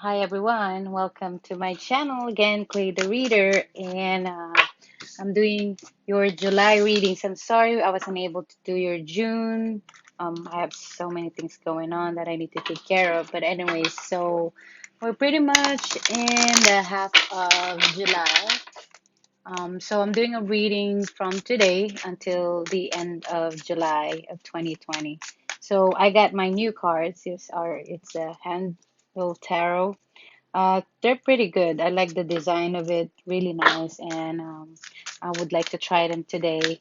Hi everyone, welcome to my channel again, Clay the Reader, and I'm doing your July readings. I'm sorry I wasn't able to do your June. I have so many things going on that I need to take care of. But anyways, so we're pretty much in the half of July. So I'm doing a reading from today until the end of July of 2020. So I got my new cards. It's a hand roll tarot. They're pretty good. I like the design of it, really nice, and I would like to try them today.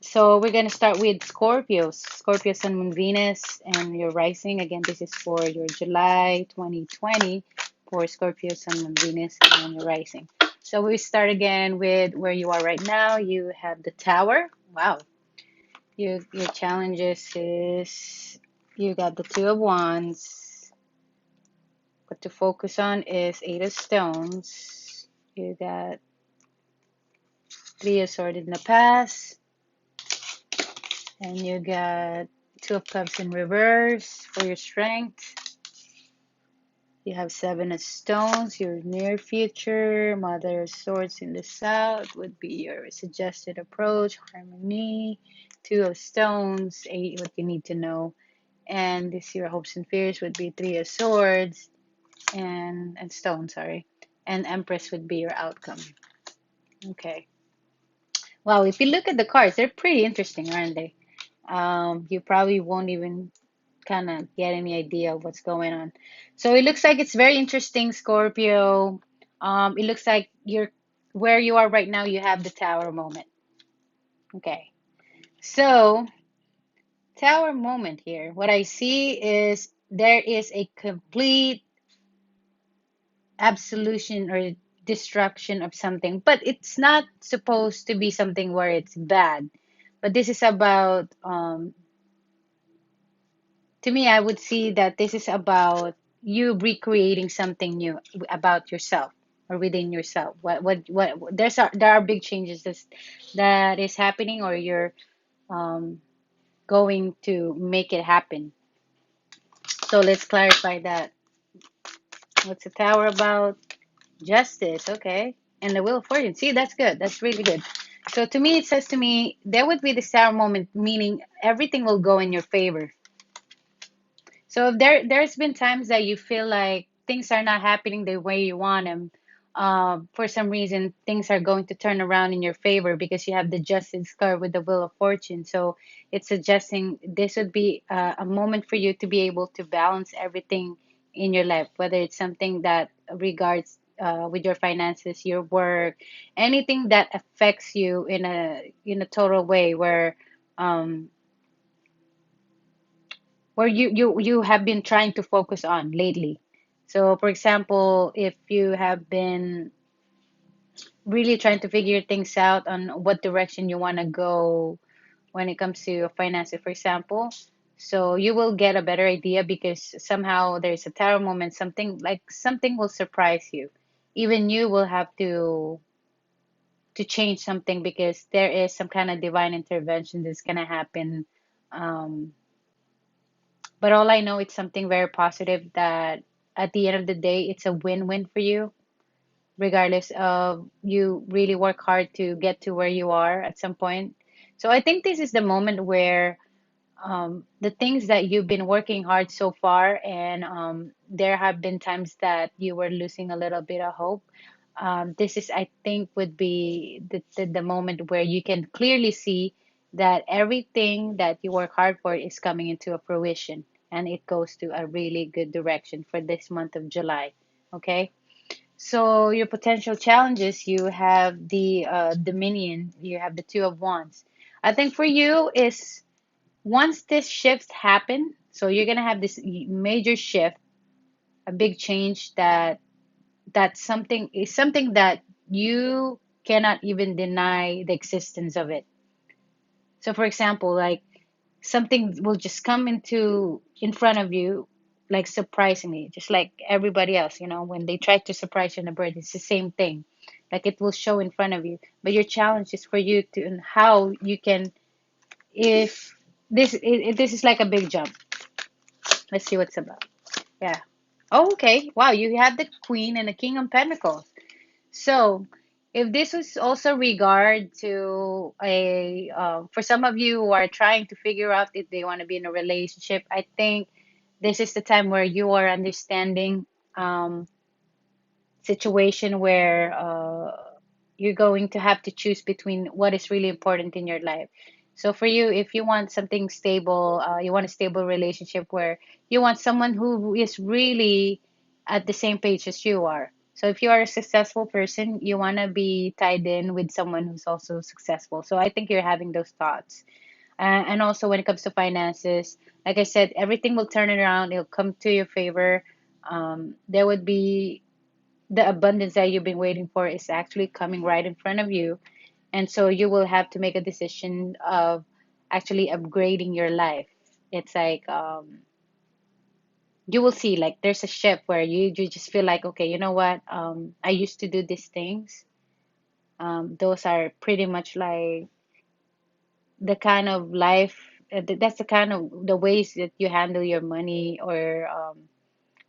So we're gonna start with Scorpios, Scorpio Sun, Moon, Venus, and your rising. Again, this is for your July 2020 for Scorpio Sun, Moon, Venus, and your rising. So we start again with where you are right now. You have the Tower. Wow. Your challenges is you got the Two of Wands. What to focus on is Eight of Stones. You got Three of Swords in the past, and you got Two of Cups in reverse for your strength. You have Seven of Stones, your near future. Mother of Swords in the south would be your suggested approach, harmony. Two of Stones, eight, what you need to know. And this your hopes and fears would be Three of Swords and Stone, sorry. And Empress would be your outcome. Okay. Wow, if you look at the cards, they're pretty interesting, aren't they? You probably won't even kind of get any idea of what's going on. So it looks like it's very interesting, Scorpio. It looks like you're where you are right now, you have the tower moment. Okay. So, tower moment here. What I see is there is a complete absolution or destruction of something, but it's not supposed to be something where it's bad. But this is about to me, I would see that this is about you recreating something new about yourself or within yourself. There are big changes that is happening, or you're um, going to make it happen. So let's clarify that. What's the tower about? Justice, okay. And the Wheel of Fortune. See, that's good. That's really good. So to me, it says to me, there would be the tower moment, meaning everything will go in your favor. So if there's been times that you feel like things are not happening the way you want them. For some reason, things are going to turn around in your favor because you have the Justice card with the Wheel of Fortune. So it's suggesting this would be a moment for you to be able to balance everything in your life, whether it's something that regards with your finances, your work, anything that affects you in a total way um, where you have been trying to focus on lately. So, for example, if you have been really trying to figure things out on what direction you want to go when it comes to your finances, for example, so you will get a better idea because somehow there's a tower moment, something will surprise you. Even you will have to change something because there is some kind of divine intervention that's gonna happen. Um, But all I know, it's something very positive that at the end of the day, it's a win-win for you, regardless of you really work hard to get to where you are at some point. So I think this is the moment where the things that you've been working hard so far, and there have been times that you were losing a little bit of hope. This is, I think, would be the moment where you can clearly see that everything that you work hard for is coming into a fruition, and it goes to a really good direction for this month of July. Okay, so your potential challenges, you have the Dominion, you have the Two of Wands. I think for you is once this shift happen, so you're gonna have this major shift, a big change that something is something that you cannot even deny the existence of it. So for example, like something will just come into in front of you, like surprisingly, just like everybody else, when they try to surprise you in a bird, it's the same thing. Like it will show in front of you. But your challenge is for you to and how you can if this is like a big jump. Let's see what's about. Yeah. Oh, okay. Wow, you have the Queen and the King of Pentacles. So, if this is also regard to a, for some of you who are trying to figure out if they want to be in a relationship, I think this is the time where you are understanding um, situation where you're going to have to choose between what is really important in your life. So for you, if you want something stable, you want a stable relationship where you want someone who is really at the same page as you are. So if you are a successful person, you want to be tied in with someone who's also successful. So I think you're having those thoughts. And also when it comes to finances, like I said, everything will turn around. It'll come to your favor. There would be the abundance that you've been waiting for is actually coming right in front of you. And so you will have to make a decision of actually upgrading your life. It's like you will see like there's a shift where you just feel like, okay, you know what? I used to do these things. Those are pretty much like the kind of life, that's the kind of the ways that you handle your money or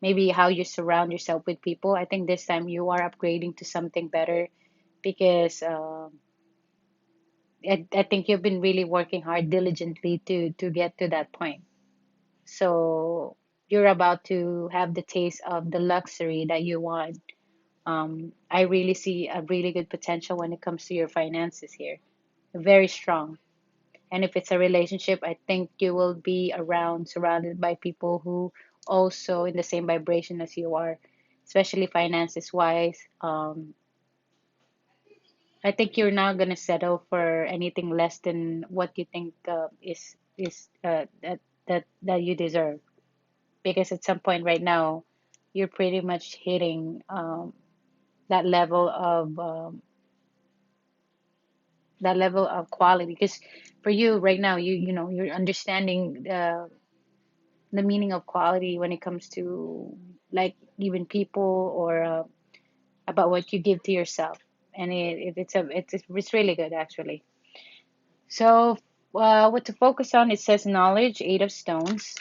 maybe how you surround yourself with people. I think this time you are upgrading to something better because I think you've been really working hard diligently to get to that point. So you're about to have the taste of the luxury that you want. I really see a really good potential when it comes to your finances here. Very strong. And if it's a relationship, I think you will be around surrounded by people who also in the same vibration as you are, especially finances wise. I think you're not gonna settle for anything less than what you think is that you deserve. Because at some point right now, you're pretty much hitting that level of that level of quality. Because for you right now, you know you're understanding the meaning of quality when it comes to like even people or about what you give to yourself. And it's really good actually. So, what to focus on? It says knowledge, Eight of Stones.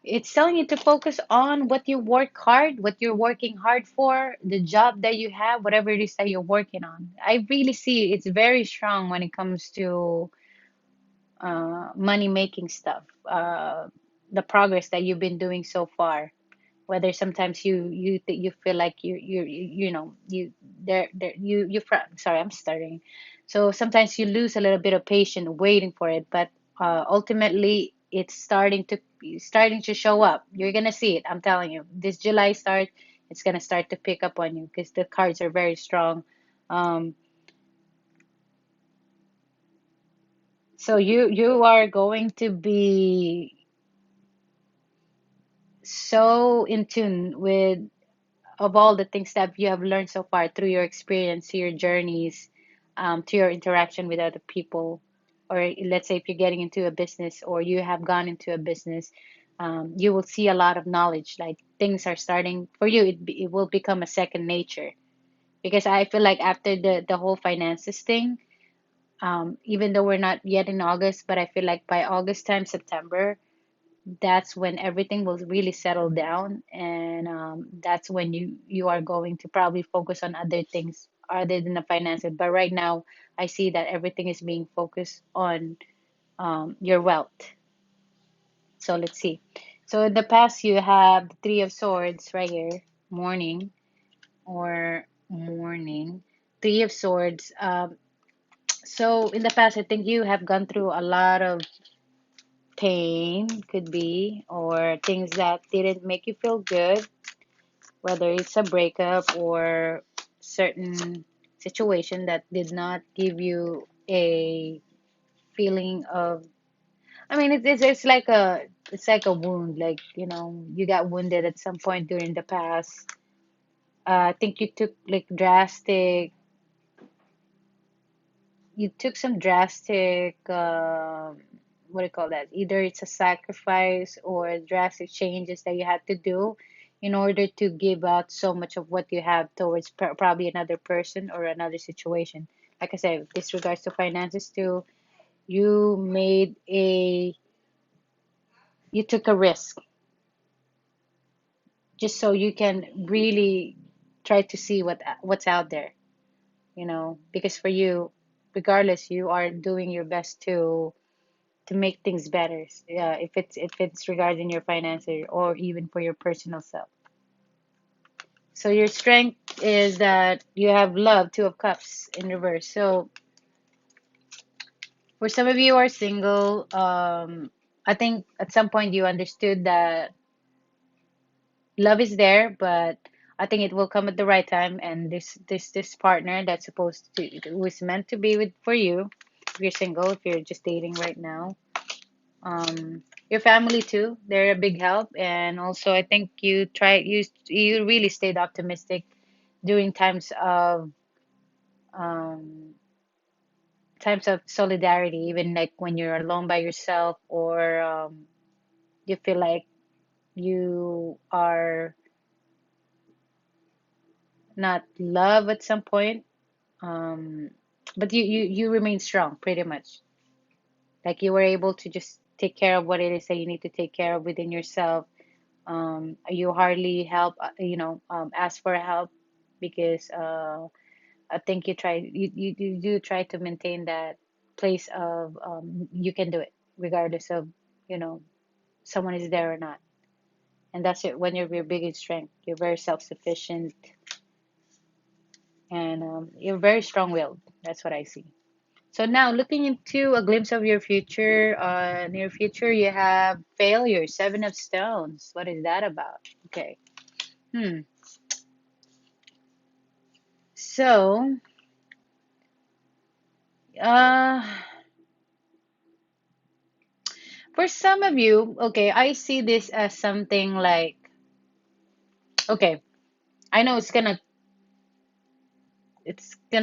It's telling you to focus on what you work hard, what you're working hard for, the job that you have, whatever it is that you're working on. I really see it's very strong when it comes to money making stuff, the progress that you've been doing so far. Whether sometimes you feel like you know there sorry, I'm starting. So sometimes you lose a little bit of patience waiting for it, but ultimately it's starting to show up. You're gonna see it. I'm telling you, this July start, it's gonna start to pick up on you because the cards are very strong. um so you are going to be so in tune with of all the things that you have learned so far through your experience, to your journeys, to your interaction with other people, or let's say if you're getting into a business or you have gone into a business, you will see a lot of knowledge. Like things are starting for you, it will become a second nature. Because I feel like after the whole finances thing, even though we're not yet in August, but I feel like by August time, September, that's when everything will really settle down, and that's when you are going to probably focus on other things other than the finances. But right now I see that everything is being focused on your wealth. So let's see. So in the past you have the Three of Swords right here, morning or morning, Three of Swords. So in the past I think you have gone through a lot of pain, could be, or things that didn't make you feel good, whether it's a breakup or certain situation that did not give you a feeling of, I mean it's like a wound, like you know you got wounded at some point during the past. I think you took like drastic, you took some drastic what do you call that, either it's a sacrifice or drastic changes that you had to do in order to give out so much of what you have towards probably another person or another situation. Like I said, this regards to finances too, you made a, you took a risk. just so you can really try to see what's out there, because for you, regardless, you are doing your best to make things better. Yeah, if it's regarding your finances or even for your personal self. So your strength is that you have love, Two of Cups in reverse. So for some of you who are single, I think at some point you understood that love is there, but I think it will come at the right time. And this partner that's supposed to who is meant to be with for you, if you're single, if you're just dating right now, your family too, they're a big help. And also, I think you really stayed optimistic during um, times of solidarity, even like when you're alone by yourself, or you feel like you are not loved at some point. Um, but you remain strong pretty much. Like you were able to just take care of what it is that you need to take care of within yourself. You hardly help, ask for help because I think you do try to maintain that place of you can do it regardless of, you know, someone is there or not. And that's it when you're your biggest strength. You're very self-sufficient and you're very strong-willed. That's what I see. So now looking into a glimpse of your future, near future, you have failure, Seven of Stones. What is that about? Okay. Hmm. So, uh, for some of you, okay, I see this as something like, okay, I know it's gonna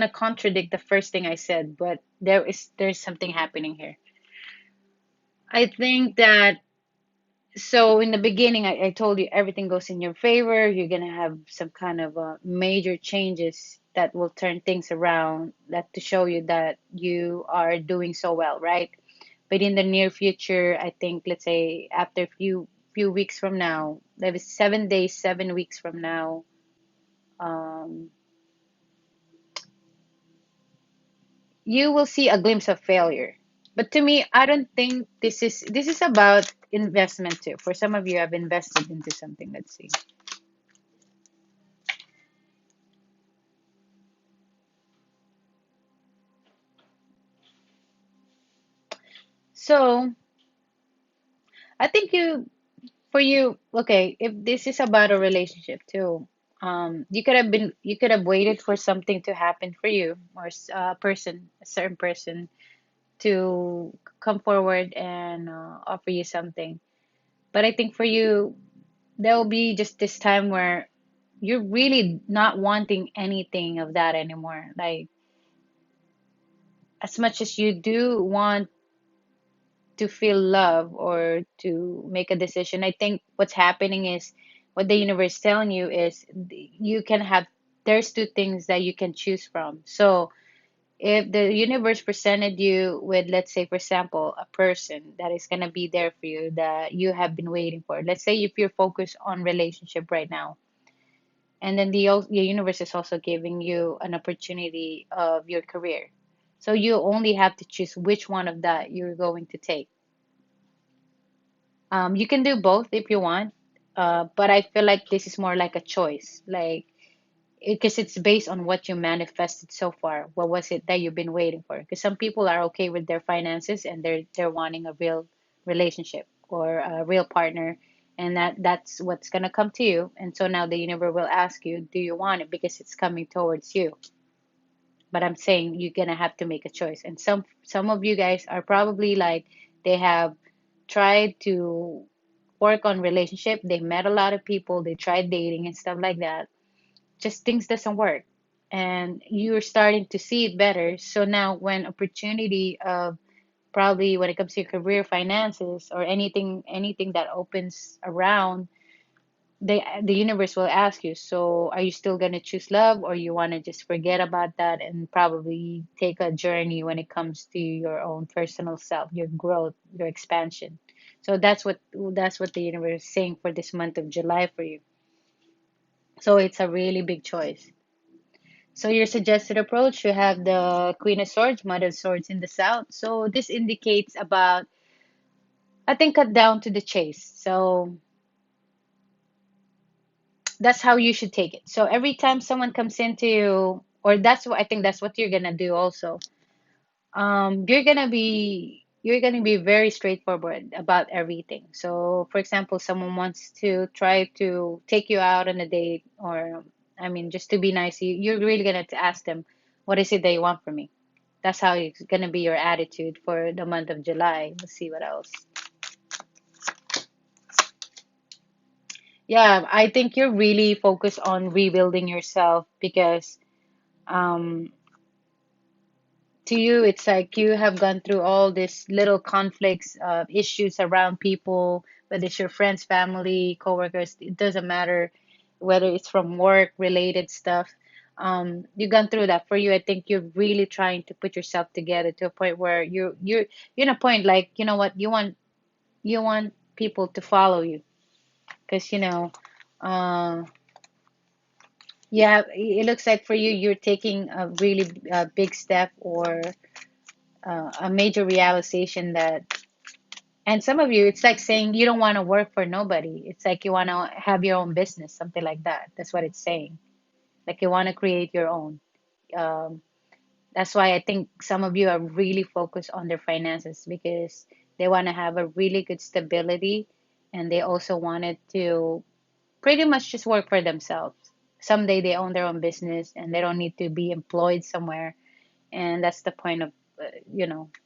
contradict the first thing I said, but there's something happening here. I think that so in the beginning, I told you everything goes in your favor. You're gonna have some kind of major changes that will turn things around, that to show you that you are doing so well, right? But in the near future, I think let's say after a few weeks from now, maybe 7 days, 7 weeks from now, um, you will see a glimpse of failure. But to me, I don't think this is about investment too. For some of you have invested into something. Let's see. So I think for you, okay, if this is about a relationship too, you could have waited for something to happen for you, or a certain person to come forward and offer you something. But I think for you, there will be just this time where you're really not wanting anything of that anymore. Like as much as you do want to feel love or to make a decision, I think what's happening is what the universe is telling you is you can have there's two things that you can choose from. So if the universe presented you with, let's say, for example, a person that is going to be there for you that you have been waiting for. Let's say if you're focused on relationship right now, and then the universe is also giving you an opportunity of your career. So you only have to choose which one of that you're going to take. You can do both if you want, but I feel like this is more like a choice, like because it's based on what you manifested so far. What was it that you've been waiting for? Because some people are okay with their finances and they're wanting a real relationship or a real partner, and that's what's gonna come to you. And so now the universe will ask you, do you want it? Because it's coming towards you. But I'm saying you're gonna have to make a choice. And some of you guys are probably like they have tried to work on relationship. They met a lot of people. They tried dating and stuff like that. Just things doesn't work, and you're starting to see it better. So now, when opportunity of probably when it comes to your career, finances, or anything that opens around, the universe will ask you, so are you still going to choose love, or you want to just forget about that and probably take a journey when it comes to your own personal self, your growth, your expansion. So that's what the universe is saying for this month of July for you. So it's a really big choice. So your suggested approach, you have the Queen of Swords, Mother of Swords in the South. So this indicates about, I think, cut down to the chase. So that's how you should take it. So every time someone comes into you, or that's what I think that's what you're gonna do also. You're gonna be very straightforward about everything. So for example, someone wants to try to take you out on a date, or I mean, just to be nice, you're really gonna to ask them, what is it that you want from me? That's how it's gonna be your attitude for the month of July. Let's see what else. Yeah, I think you're really focused on rebuilding yourself because um to you, it's like you have gone through all these little conflicts, issues around people, whether it's your friends, family, coworkers, it doesn't matter whether it's from work related stuff. You've gone through that. For you, I think you're really trying to put yourself together to a point where you're in a point like, you know what, you want people to follow you because uh, yeah, it looks like for you, you're taking a really big step or a major realization that, and some of you, it's like saying you don't want to work for nobody. It's like you want to have your own business, something like that. That's what it's saying. Like you want to create your own. Um, that's why I think some of you are really focused on their finances because they want to have a really good stability and they also wanted to pretty much just work for themselves. Someday they own their own business and they don't need to be employed somewhere, and that's the point of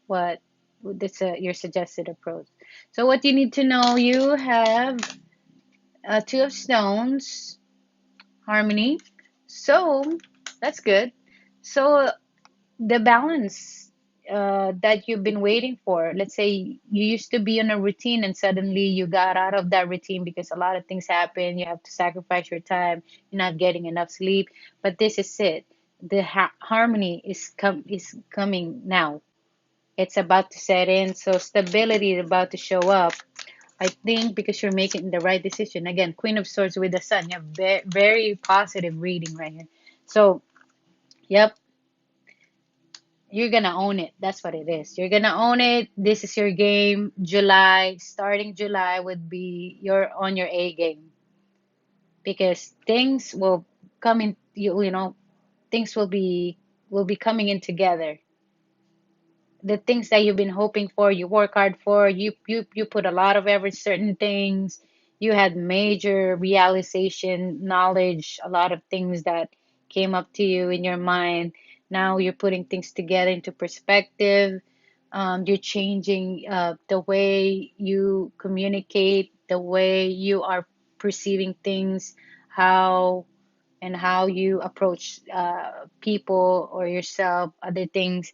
what this your suggested approach. So what you need to know, you have two of stones, harmony, so that's good. So the balance that you've been waiting for, let's say you used to be on a routine and suddenly you got out of that routine because a lot of things happen, you have to sacrifice your time, you're not getting enough sleep, but this is it. The harmony is coming now. It's about to set in, so stability is about to show up. I think because you're making the right decision. Again, Queen of Swords with the Sun. You have very positive reading right here. So, yep, you're gonna own it. That's what it is. You're gonna own it. This is your game. July, starting July would be your on your A game because things will come in. Things will be coming in together. The things that you've been hoping for, you work hard for, you put a lot of effort certain things, you had major realization, knowledge, a lot of things that came up to you in your mind. Now you're putting things together into perspective. You're changing the way you communicate, the way you are perceiving things, how how you approach people or yourself, other things.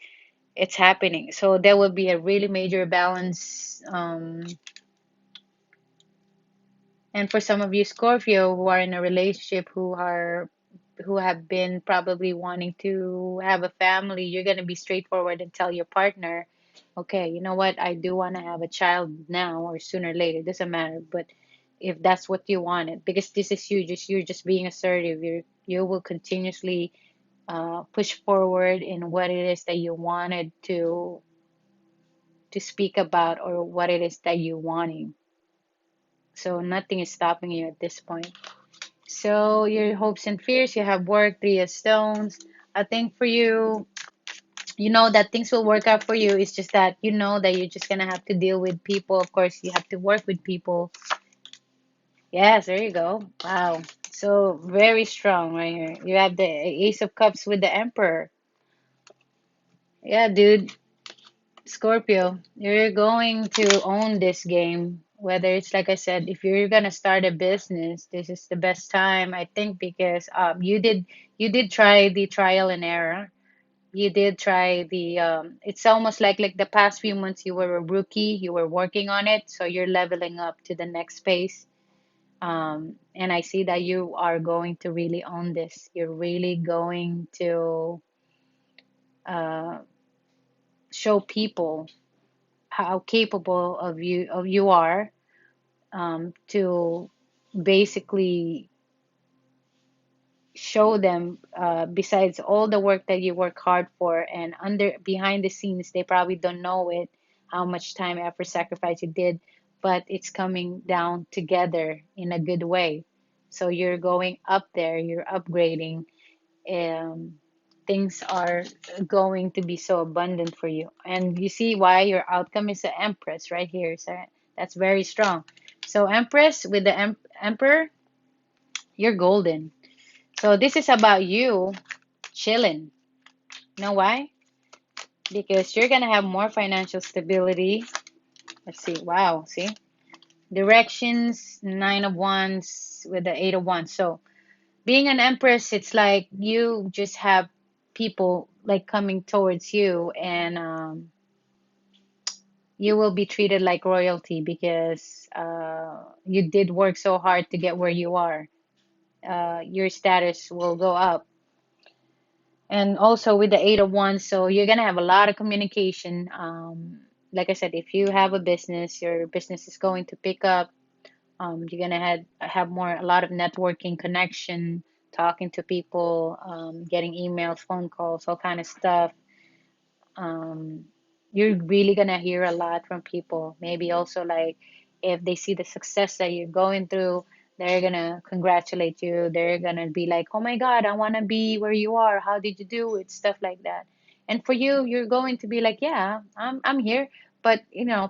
It's happening. So there will be a really major balance. And for some of you Scorpio who are in a relationship, who have been probably wanting to have a family, you're gonna be straightforward and tell your partner, okay, you know what, I do want to have a child now or sooner or later, doesn't matter. But if that's what you wanted, because this is you're just being assertive, you will continuously push forward in what it is that you wanted to speak about or what it is that you're wanting. So nothing is stopping you at this point. So your hopes and fears, you have work, three of stones. I think for you, you know that things will work out for you. It's just that you know that you're just gonna have to deal with people. Of course, you have to work with people. Yes, there you go. Wow. So very strong right here. You have the Ace of Cups with the Emperor. Yeah, dude. Scorpio, you're going to own this game. Whether it's like I said, if you're gonna start a business, this is the best time, I think, because you did try the trial and error. You did try the it's almost like the past few months you were a rookie, you were working on it, so you're leveling up to the next phase. And I see that you are going to really own this. You're really going to uh, show people how capable of you are to basically show them, besides all the work that you work hard for, and under behind the scenes they probably don't know it, how much time, effort, sacrifice you did, but it's coming down together in a good way. So you're going up there, you're upgrading, and things are going to be so abundant for you. And you see why your outcome is the Empress right here. So that's very strong. So Empress with the Emperor, you're golden. So this is about you chilling. You know why? Because you're gonna have more financial stability. Let's see. Wow. See, directions, Nine of Wands with the Eight of Wands. So being an Empress, it's like you just have people like coming towards you, and you will be treated like royalty because you did work so hard to get where you are. Your status will go up. And also with the Eight of Wands, so you're gonna have a lot of communication. Like I said, if you have a business, your business is going to pick up. You're gonna have more, a lot of networking connection, talking to people, getting emails, phone calls, all kind of stuff. um, you're really gonna hear a lot from people. Maybe also like if they see the success that you're going through, they're gonna congratulate you. They're gonna be like, "Oh my God, I wanna be where you are. How did you do it?" Stuff like that. And for you, you're going to be like, "Yeah, I'm here." But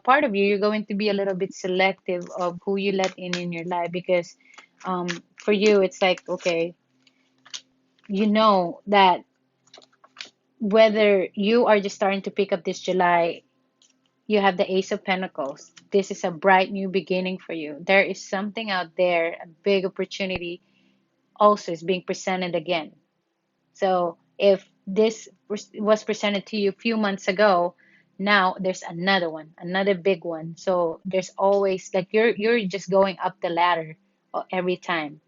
part of you, you're going to be a little bit selective of who you let in your life because um, for you, it's like, okay, you know that whether you are just starting to pick up this July, you have the Ace of Pentacles. This is a bright new beginning for you. There is something out there, a big opportunity also is being presented again. So if this was presented to you a few months ago, now there's another one, another big one. So there's always like you're just going up the ladder every time.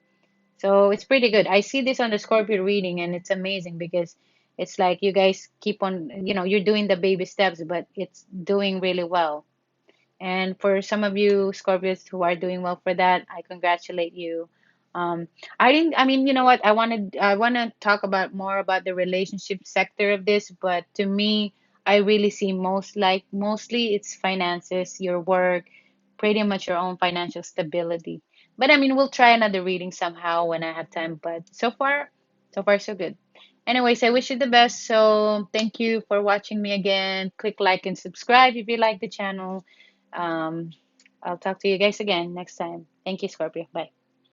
So it's pretty good. I see this on the Scorpio reading, and it's amazing because it's like you guys keep on, you're doing the baby steps, but it's doing really well. And for some of you Scorpios who are doing well for that, I congratulate you. Um, I didn't, I mean, you know what? I want to talk about more about the relationship sector of this, but to me, I really see mostly it's finances, your work, pretty much your own financial stability. But I mean, we'll try another reading somehow when I have time. But so far, so good. Anyways, I wish you the best. So thank you for watching me again. Click like and subscribe if you like the channel. um, I'll talk to you guys again next time. Thank you, Scorpio. Bye.